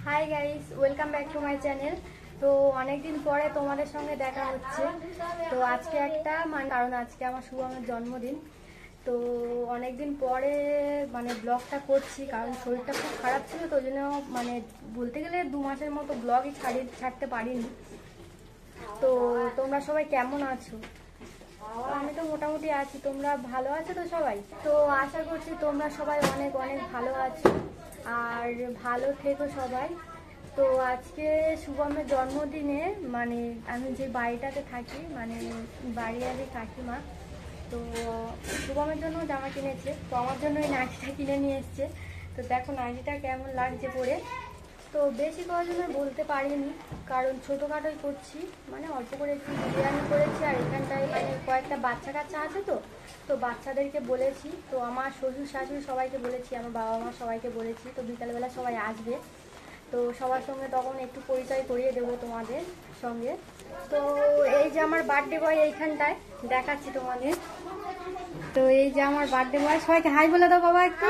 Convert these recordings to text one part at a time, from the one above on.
Hi guys, welcome back to my channel. তো অনেকদিন পরে তোমাদের সঙ্গে দেখা হচ্ছে। তো আজকে একটা কারণ আজকে আমার শুভমের জন্মদিন। তো অনেকদিন পরে ব্লগটা করছি, কারণ শরীরটা খুব খারাপ ছিল। তো ওই জন্য বলতে গেলে 2 মাসের মতো ব্লগই ছাড়তে পারিনি। তো তোমরা সবাই কেমন আছো? আমি তো মোটামুটি আছি। তোমরা ভালো আছো তো সবাই? তো আশা করছি তোমরা সবাই অনেক অনেক ভালো আছো আর ভালো থেকো সবাই। তো আজকে শুভমের জন্মদিনে আমি যে বাড়িটাতে থাকি বাড়ি আছে কাকিমা। তো শুভমের জন্য জামা কিনেছে, তো আমার জন্য এই নাইটিটা কিনে নিয়ে এসছে। তো দেখো নাইটিটা কেমন লাগছে পরে। তো বেশি কজনে বলতে পারিনি, কারণ ছোটোখাটোই করছি, অল্প করেছি, বিরিয়ানি করেছি। আর এখানটায় কয়েকটা বাচ্চা কাচ্চা আছে। তো বাচ্চাদেরকে বলেছি, তো আমার শ্বশুর শাশুড়ি সবাইকে বলেছি, আমার বাবা মা সবাইকে বলেছি। তো বিকালবেলা সবাই আসবে, তো সবার সঙ্গে তখন একটু পরিচয় করিয়ে দেবো তোমাদের সঙ্গে। তো এই যে আমার বার্থডে বয় এইখানটায় দেখাচ্ছি তোমাদের। তো এই যে আমার বার্থডে বয়, সবাইকে হাই বলে দাও বাবা একটু।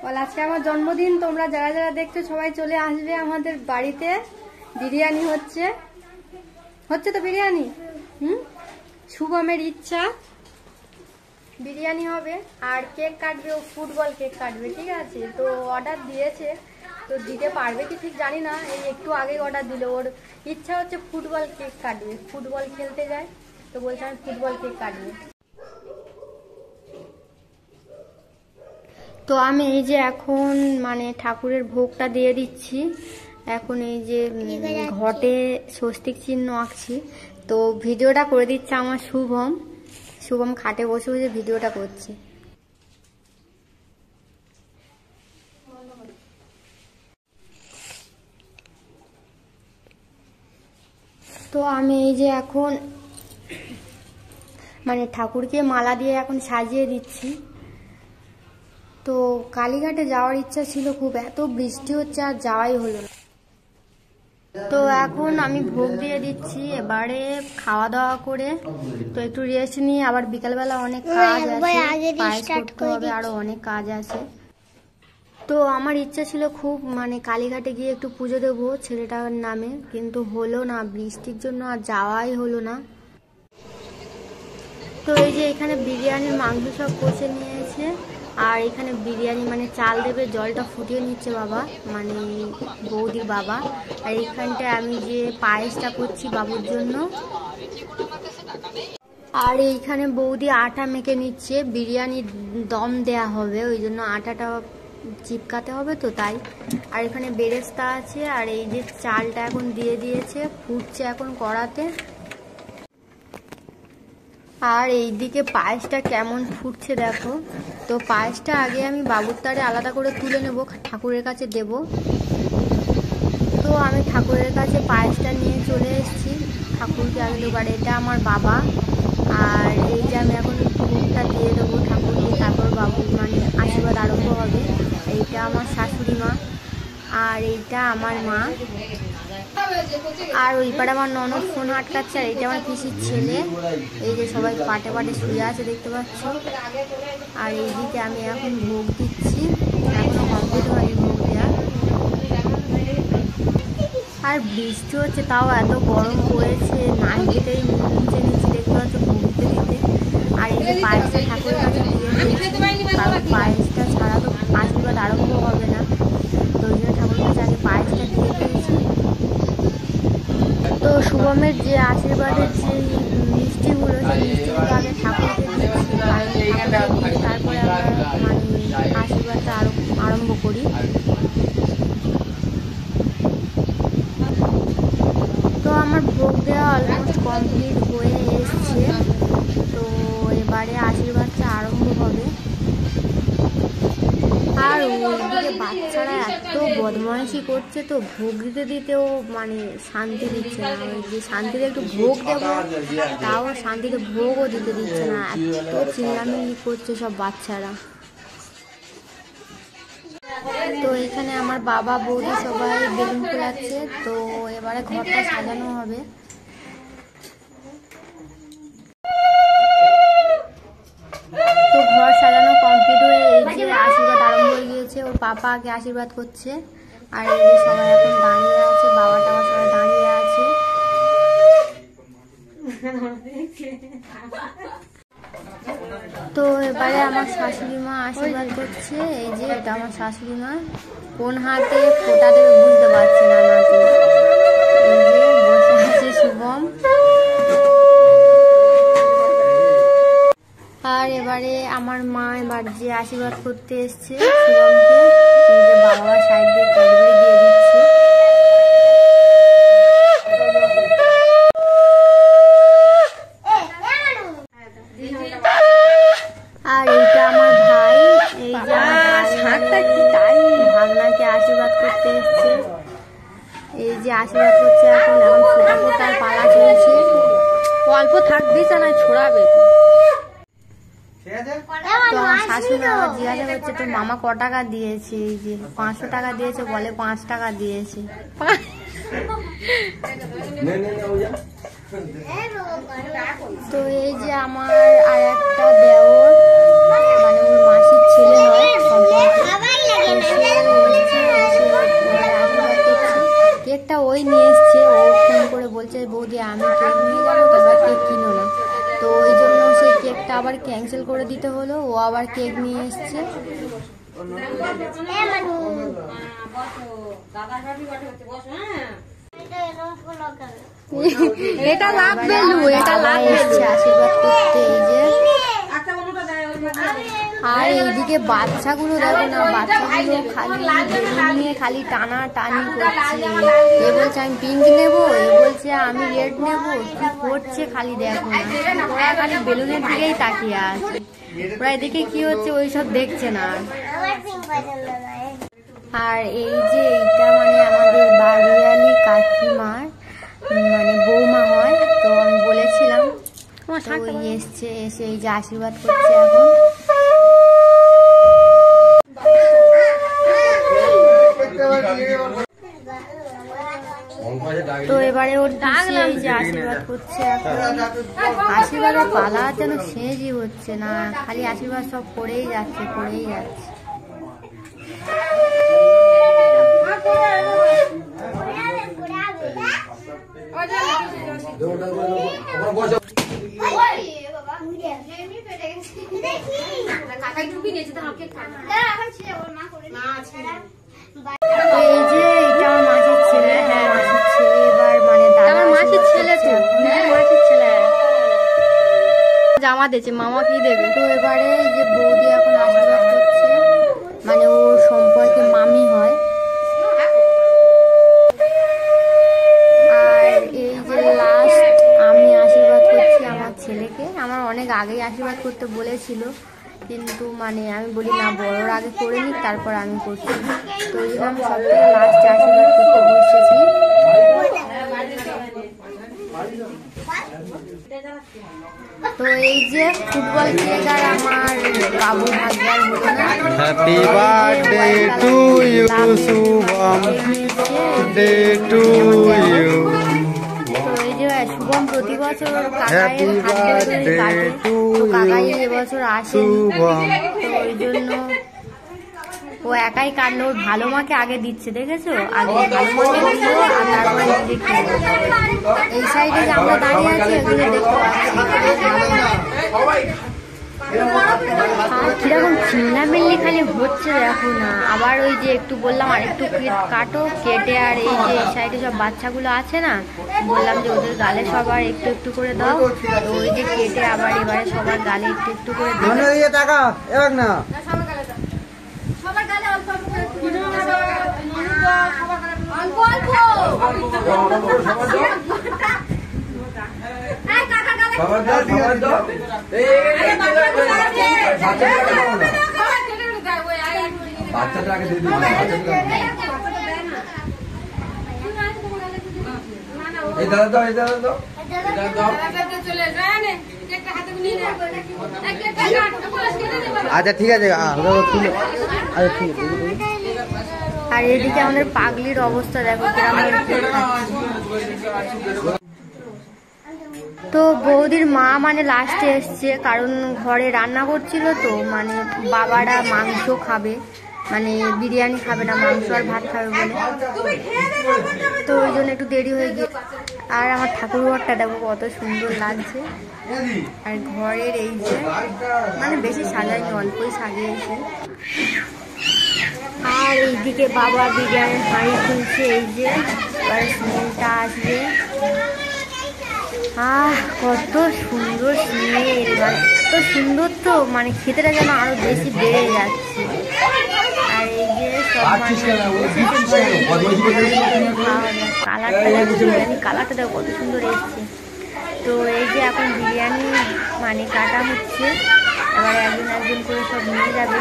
বল আজকে আমার জন্মদিন, তোমরা যারা যারা দেখছো সবাই চলে আসবে আমাদের বাড়িতে। বিরিয়ানি হচ্ছে তো বিরিয়ানি শুভমের ইচ্ছা বিরিয়ানি হবে। আর কেক কাটবে, ও ফুটবল কেক কাটবে, ঠিক আছে? তো অর্ডার দিয়েছে, তো দিতে পারবে কি ঠিক জানি না। এই একটু আগেই অর্ডার দিল। ওর ইচ্ছা হচ্ছে ফুটবল কেক কাটবে, ফুটবল খেলতে যায়। তো বলছে আমি ফুটবল কেক কাটবে। তো আমি এই যে এখন ঠাকুরের ভোগটা দিয়ে দিচ্ছি। এখন এই যে ঘটে স্বস্তিক চিহ্ন আঁকছি। তো ভিডিওটা করে দিচ্ছে আমার শুভম খাটে বসে বসে ভিডিওটা করছে। তো আমি এই যে এখন ঠাকুরকে মালা দিয়ে এখন সাজিয়ে দিচ্ছি। তো কালীঘাটে যাওয়ার ইচ্ছা ছিল খুব, এত বৃষ্টি হচ্ছে আর যাওয়াই হলো না। তো এখন আমি ভোগ দিয়ে দিচ্ছি, এবারে খাওয়া দাওয়া করে তো একটু রেস্ট নিয়ে আবার বিকালবেলা অনেক কাজ আছে, পায়েস করতে হবে, আরো অনেক কাজ আছে। তো আমার ইচ্ছা ছিল খুব কালীঘাটে গিয়ে একটু পুজো দেবো ছেলেটার নামে, কিন্তু হলো না, বৃষ্টির জন্য আর যাওয়াই হলো না। তো এই যে এখানে বিরিয়ানির মাংস সব কষে নিয়েছে, আর এখানে বিরিয়ানি চাল দেবে, জলটা ফুটিয়ে নিচ্ছে বাবা, বৌদির বাবা। আর এইখানটায় আমি যে পায়েসটা করছি বাবুর জন্য। আর এইখানে বৌদি আটা মেখে নিচ্ছে, বিরিয়ানি দম দেয়া হবে, ওই জন্য আটাটা চিপকাতে হবে, তো তাই। আর এখানে বেরেস্তা আছে, আর এই যে চালটা এখন দিয়ে দিয়েছে, ফুটছে এখন কড়াতে। আর এইদিকে পায়েসটা কেমন ফুটছে দেখো। তো পায়েসটা আগে আমি বাবুর তারে আলাদা করে তুলে নেব, ঠাকুরের কাছে দেব। তো আমি ঠাকুরের কাছে পায়েসটা নিয়ে চলে এসেছি, ঠাকুরকে আগে দেবার। এটা আমার বাবা। আর এই যে আমি এখন ভোগটা দিয়ে দেবো ঠাকুরকে, তারপর বাবুর আশীর্বাদ আরম্ভ হবে। এইটা আমার শাশুড়ি মা, আর এইটা আমার মা, আর ওই পাড়ে আমার ননদ ফোন আটকাচ্ছে। আর এইটা আমার পিসির ছেলে। এই যে সবাই পাটে পাটে শুয়ে আছে দেখতে পাচ্ছ। আর এইদিকে আমি এখন ভোগ দিচ্ছি, এখনো কমপ্লিট হয়নি ভোগ দেওয়া। আর বৃষ্টি হচ্ছে, তাও এত গরম পড়েছে, নাইটেই মুছে নিচ্ছি দেখতে পাচ্ছ ভোগ দিতে দিতে। আর এই যে পায়েসটা ঠাকুরের কাছে দিয়ে দিয়েছি, কারণ পায়েসটা ছাড়া তো আশীর্বাদ আরম্ভ হবে না। তো ওই জন্য ঠাকুরের কাছে আগে পায়েসটা দিয়ে দিয়েছি। তো শুভমের যে আশীর্বাদের যে মিষ্টিগুলো, সেই মিষ্টিগুলো আগে ঠাকুরকে দিচ্ছি, তারপরে আমরা আশীর্বাদটা আরম্ভ করি। তো আমার ভোগ দেওয়া অলমোস্ট কমপ্লিট হয়ে এসছে। তো এবারে আশীর্বাদটা আরম্ভ হবে। আর ওইদিকে বাচ্চারা এত বদমাইশি করছে, তো ভোগ দিতে দিতেও শান্তি দিচ্ছে না। ওই যে শান্তিতে একটু ভোগ দেবো, তাও শান্তিতে ভোগও দিতে দিচ্ছে না, এত চিল্লামিল্লি করছে সব বাচ্চারা। তো এখানে আমার বাবা বৌদি সবাই বেলুন ফোলাচ্ছে। তো এবারে ঘরটা সাজানো হবে। তো ঘর সাজানো কমপ্লিট হয়ে এই যে আশীর্বাদ আরম্ভ হয়ে গিয়েছে। ওর পাপা আগে আশীর্বাদ করছে, আর এই যে সবাই এখন দাঁড়িয়ে আছে, বাবা টাবা সবাই দাঁড়িয়ে আছে। তো এবারে আমার শাশুড়ি মা আশীর্বাদ করছে। এই যে এটা আমার শাশুড়ি মা, কোন হাতে ফোঁটা দেবে বুঝতে পারছে না নাতি। এই যে বসে আছে শুভম। আর এবারে আমার মা এবার যে আশীর্বাদ করতে এসছে শুভমকে, এই যে বাবা সাইড দিয়ে ক্যাডবেরি দিয়ে দিচ্ছে। আর এইটা আমার ভাই, এই যে ভাগনাকে আশীর্বাদ করতে এসছে। এই যে আশীর্বাদ করছে, এখন ফোটা ফোটার পালা চলছে। অল্প থাকবিস না ছড়াবে। তো আমার শাশুড়ি আবার জিজ্ঞাসা করছে তো মামা ক টাকা দিয়েছে। এই যে 500 টাকা দিয়েছে, বলে 5 টাকা দিয়েছে। তো এই যে আমার আর একটা দেওর, মানে ওর মাসির ছেলে হয়, কেকটা ওই নিয়ে এসছে। ও ফোন করে বলছে বৌদি আমি কেক নিয়ে যাবো, তোমরা কেক কিনো না। তো ওই জন্য সেই কেকটা আবার ক্যান্সেল করে দিতে হলো। ও আবার কেক নিয়ে এসছে। এটা লাভ বেলু, এটা লাভ এসছে আশীর্বাদ করতে। এই যে আর এইদিকে বাচ্চাগুলো দেখো না, বাচ্চাগুলো খালি বেলুন নিয়ে খালি টানা টানি করছে। এ বলছে আমি পিঙ্ক নেবো, এ বলছে আমি রেড নেবো। কি করছে খালি দেখো না, ওরা খালি বেলুনের দিকেই তাকিয়ে আছে। ওরা এদিকে কি হচ্ছে ওইসব দেখছে না। আর এই যে এইটা মানে আমাদের বাড়িয়ালি কাকিমার মানে বৌমা হয়। তো আমি বলেছিলাম, তো এসছে, এসে এই যে আশীর্বাদ করছে এখন। তো এবারে ওর পিসি এই যে আশীর্বাদ করছে এখন। আশীর্বাদের পালা যেন শেষই হচ্ছে না, খালি আশীর্বাদ সব করেই যাচ্ছে, করেই যাচ্ছে। এই যে এটা আমার মাসির ছেলে। হ্যাঁ মাসির ছেলে, এবার মানে দাদা মাসির ছেলে তো মাসির ছেলে জামা দিয়েছে, মামা কি দেবে। তো এবারে এই যে বৌদি এখন আশীর্বাদ করছে, মানে ওর সম্পর্কে মামি হয়। আর এই যে লাস্ট আমি আশীর্বাদ করছি আমার ছেলেকে। আমার অনেক আগেই আশীর্বাদ করতে বলেছিল, কিন্তু মানে আমি বলি না, বড়োর আগে করে নিক তারপর আমি করছি। তো ওই জন্য আমি সব থেকে লাস্ট আশীর্বাদ করতে বসেছি। তো এই যে ফুটবল প্লেয়ার আমার বাবু ভাগ্যার হলো না। Happy birthday to you Shubham, birthday to you. তো এই যে শুভম প্রতি বছর কাকাইয়ের হাত ধরে কাটে, তো কাকাই এবছর আসেনি। তো ওই জন্য ও একাই কাটলো। ওর ভালো মাকে আগে দিচ্ছে, দেখেছো? আগে ভালো মাকে দিল আর তারপরে নিজেকে। এই সাইডে যে আমরা দাঁড়িয়ে আছি এগুলো দেখতে পাচ্ছি। কিরকম চিল্লামিল্লি খালি হচ্ছে দেখো না। আবার ওই যে একটু বললাম আর একটু কাটো, কেটে আর এই যে সাইডে সব বাচ্চাগুলো আছে না, বললাম যে ওদের গালে সবার একটু একটু করে দাও। তো ওই যে কেটে আবার এবারে সবার গালে একটু একটু করে দাও। আচ্ছা ঠিক আছে। আর এদিকে আমাদের পাগলির অবস্থা দেখো কেমন। তো বৌদির মা মানে লাস্টে এসছে, কারণ ঘরে রান্না করছিল তো, মানে বাবারা মাংস খাবে। মানে বিরিয়ানি খাবে না, মাংস আর ভাত খাবে বলে। তো ওই জন্য একটু দেরি হয়ে গিয়ে। আর আমার ঠাকুরঘরটা দেখো কত সুন্দর লাগছে। আর ঘরের এই যে মানে বেশি সাজায়নি, অল্পই সাজিয়েছে। আর এইদিকে বাবা বিরিয়ানির হাঁড়ি খুলছে। এই যে এবার স্মেলটা আসবে। কত সুন্দর স্মেল, মানে এত সুন্দর তো মানে খেতেটা যেন আরো বেশি বেড়ে যাচ্ছে। আর এই যে সব কালারটা দেখো কত সুন্দর এসছে। তো এই যে এখন বিরিয়ানি মানে কাটা হচ্ছে, এবার একজন একজন করে সব নিয়ে যাবে।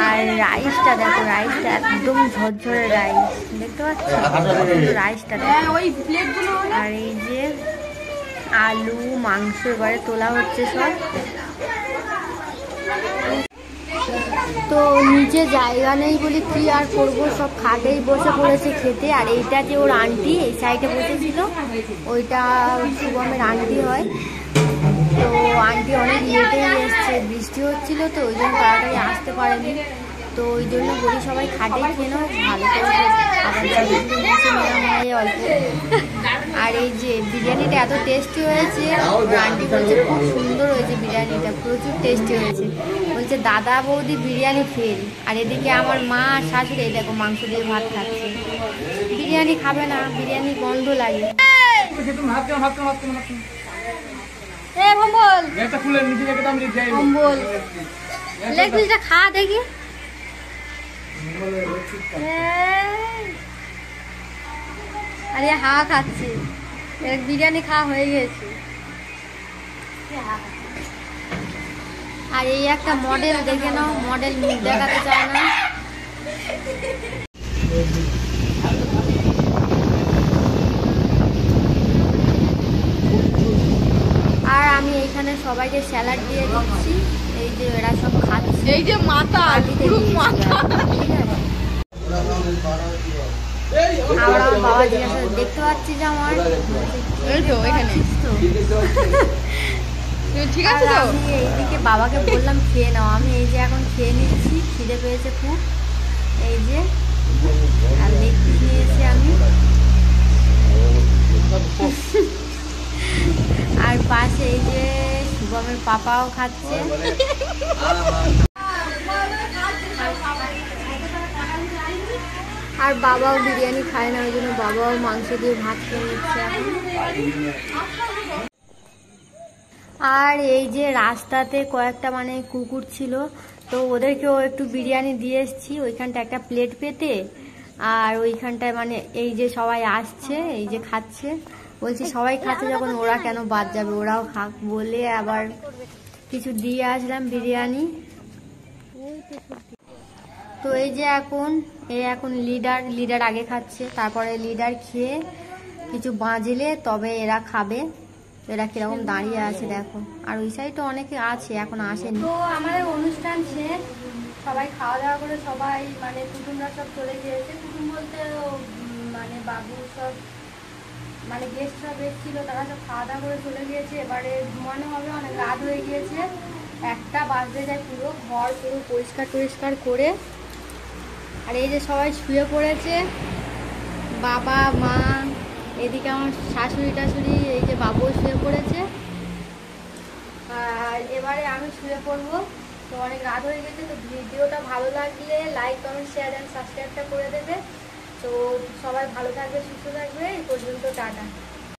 আর রাইসটা দেখো, রাইসটা একদম ঝরঝরে রাইস, দেখতে পাচ্ছ রাইসটা দেখো। আর এই যে আলু মাংস এবারে তোলা হচ্ছে সব। তো নিচে জায়গা নেই বলে কি আর করবো, সব খাটেই বসে পড়েছে খেতে। আর এইটা যে ওর আন্টি এই সাইডে বসেছিল, ওইটা শুভমের আন্টি হয়। তো আন্টি অনেক লেটেই এসছে, বৃষ্টি হচ্ছিল তো ওই জন্য তাড়াতাড়ি আসতে পারেনি। তো ওই জন্য বলি সবাই খাটেই খেয়ে নাও, ভালো করে অল্প। আর এই যে বিরিয়ানিটা এত টেস্টি হয়েছে, আন্টি বলছে খুব সুন্দর হয়েছে বিরিয়ানিটা, প্রচুর টেস্টি হয়েছে। বলছে দাদা বৌদি বিরিয়ানি ফেল। আর এদিকে আমার মা আর শাশুড়ি এই দেখো মাংস দিয়ে ভাত খাচ্ছে। বিরিয়ানি খাবে না, বিরিয়ানি গন্ধ লাগে। খা দেখি। আরে হাওয়া খাচ্ছে, বিরিয়ানি খাওয়া হয়ে গেছে। আর এই একটা মডেল দেখে নাও, মডেল মুখ দেখাতে চায় না। আর আমি এইখানে সবাইকে স্যালাড দিয়ে দিচ্ছি। এই যে এরা সব খাচ্ছে, এই যে মাথা পুরো মাথা। আর আমার বাবা জিজ্ঞাসা দেখতে পাচ্ছি যে আমার এখানে ঠিক আছে। তো আমি এইদিকে বাবাকে বললাম খেয়ে নাও, আমি এই যে এখন খেয়ে নিচ্ছি, খিদে পেয়েছে খুব। এই যে আর লেগ পিস নিয়েছি আমি। আর পাশে এই যে শুভমের পাপাও খাচ্ছে। আর বাবাও বিরিয়ানি খায় না, ওই জন্য বাবাও মাংস দিয়ে ভাত খেয়ে নিচ্ছে এখন। আর এই যে রাস্তাতে কয়েকটা মানে কুকুর ছিল, তো ওদেরকেও একটু বিরিয়ানি দিয়ে এসছি, ওইখানটা একটা প্লেট পেতে। আর ওইখানটায় মানে এই যে সবাই আসছে, এই যে খাচ্ছে, বলছি সবাই খাচ্ছে যখন ওরা কেন বাদ যাবে, ওরাও খাক বলে আবার কিছু দিয়ে আসলাম বিরিয়ানি। তো এই যে এখন লিডার আগে খাচ্ছে, তারপরে লিডার খেয়ে কিছু বাজলে তবে এরা খাবে। এরা কিরকম দাঁড়িয়ে আছে দেখো। আর ওই সাইডে অনেকে আছে, এখন আসেনি। তো আমাদের অনুষ্ঠান শেষ, সবাই খাওয়া দাওয়া করে সবাই মানে কুটুমরা সব চলে গিয়েছে। কুটুম বলতে মানে বাবু সব মানে গেস্ট সব এসেছিল, তারা সব খাওয়া দাওয়া করে চলে গিয়েছে। এবারে ঘুমানো হবে, অনেক রাত হয়ে গিয়েছে, 1টা বাজতে যায়। পুরো ঘর পুরো পরিষ্কার করে। আর এই যে সবাই শুয়ে পড়েছে, বাবা মা, এদিকে আমার শাশুড়ি টাশুড়ি, এই যে বাবুও শুয়ে পড়েছে। আর এবারে আমি শুয়ে পড়বো। তো অনেক রাত হয়ে গেছে। তো ভিডিওটা ভালো লাগলে লাইক কমেন্ট শেয়ার অ্যান্ড সাবস্ক্রাইবটা করে দেবে। তো সবাই ভালো থাকবে, সুস্থ থাকবে। এই পর্যন্ত টাটা।